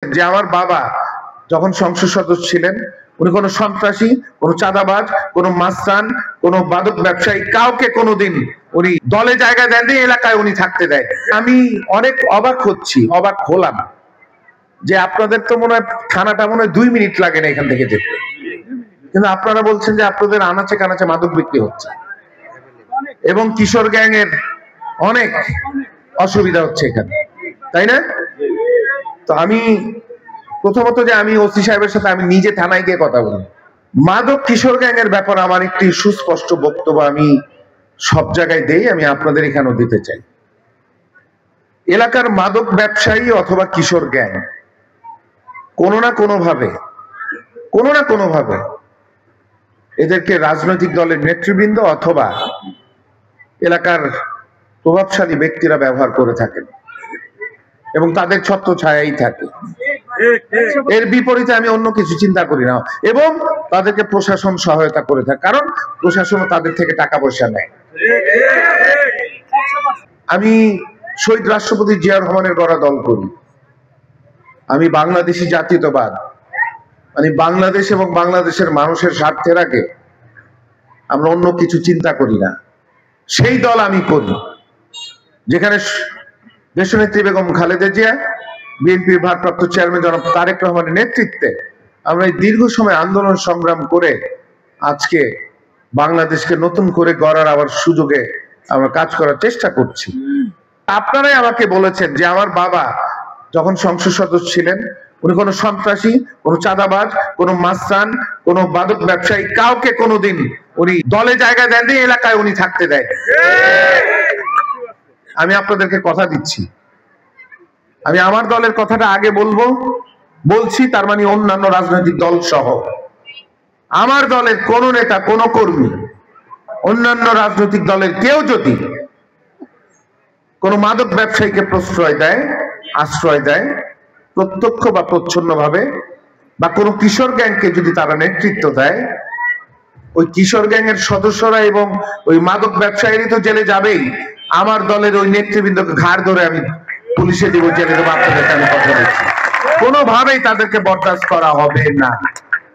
যে আমার বাবা যখন সংসদ সদস্য ছিলেন উনি কোনো সন্ত্রাসী, কোনো চাঁদাবাজ, কোনো মাস্তান, কোনো মাদক ব্যবসায়ী কাউকে কোনোদিন উনি দলে জায়গা দেননি, এলাকায় উনি থাকতে দেয়। আমি অনেক অবাক হচ্ছি, অবাক হলাম যে আপনাদের তো মনে হয় থানাটা মনে হয় 2 মিনিট লাগে না এখান থেকে যেতে, কিন্তু আপনারা বলছেন যে আপনাদের আনাচে কানাচে মাদক বিক্রি হচ্ছে এবং কিশোর গ্যাং এর অনেক অসুবিধা হচ্ছে এখানে, তাই না? তো আমি প্রথমত যে আমি ওসি সাহেবের সাথে আমি নিজে থানায় গিয়ে কথা বলি। মাদক কিশোর গ্যাং এর ব্যাপারে আমার একটি সুস্পষ্ট বক্তব্য আমি সব জায়গায় দেই, আমি আপনাদের এখানেও দিতে চাই। এলাকার মাদক ব্যবসায়ী অথবা কিশোর গ্যাং কোনো না কোনোভাবে এদেরকে রাজনৈতিক দলের নেতৃবৃন্দ অথবা এলাকার প্রভাবশালী ব্যক্তিরা ব্যবহার করে থাকেন এবং তাদের ছত্রছায়াই থাকে। এর বিপরীতে আমি অন্য কিছু চিন্তা করি না এবং তাদেরকে প্রশাসন সহায়তা করে থাকে, কারণ প্রশাসনও তাদের থেকে টাকা পয়সা নেয়। আমি শহীদ রাষ্ট্রপতি জিয়া রহমানের গড়া দল করি, আমি বাংলাদেশি জাতীয়তাবাদ, মানে বাংলাদেশ এবং বাংলাদেশের মানুষের স্বার্থের আগে আমরা অন্য কিছু চিন্তা করি না, সেই দল আমি করি যেখানে দেশনেত্রী বেগম খালেদা জিয়া, বিএনপির ভারপ্রাপ্ত চেয়ারম্যান জনাব তারেক রহমানের নেতৃত্বে আমরা এই দীর্ঘ সময় আন্দোলন সংগ্রাম করে আজকে বাংলাদেশকে নতুন করে গড়ার আবার সুযোগে আমরা কাজ করার চেষ্টা করছি। আপনারাই আমাকে বলেছেন যে আমার বাবা যখন সংসদ সদস্য ছিলেন উনি কোনো সন্ত্রাসী, কোনো চাঁদাবাজ, কোনো মাস্তান, কোনো মাদক ব্যবসায়ী কাউকে কোনোদিন উনি দলে জায়গা দেননি, এলাকায় উনি থাকতে দেয়। আমি আপনাদেরকে কথা দিচ্ছি, আমি আমার দলের কথাটা আগে বলছি, তার মানে অন্যান্য রাজনৈতিক দল সহ আমার দলের কোন নেতা, কোন কর্মী, অন্যান্য রাজনৈতিক দলের কেউ যদি কোন মাদক ব্যবসায়ীকে প্রশ্রয় দেয়, আশ্রয় দেয় প্রত্যক্ষ বা প্রচ্ছন্ন ভাবে, বা কোনো কিশোর গ্যাংকে যদি তারা নেতৃত্ব দেয়, ওই কিশোর গ্যাংয়ের সদস্যরা এবং ওই মাদক ব্যবসায়ীরা তো জেলে যাবেই, আমার দলের ওই নেতৃবৃন্দকে ঘাড় ধরে আমি পুলিশে দিব, জেলে দেবো। আপনাদেরকে আমি কথা দিচ্ছি, কোনোভাবেই তাদেরকে বরদাস্ত করা হবে না।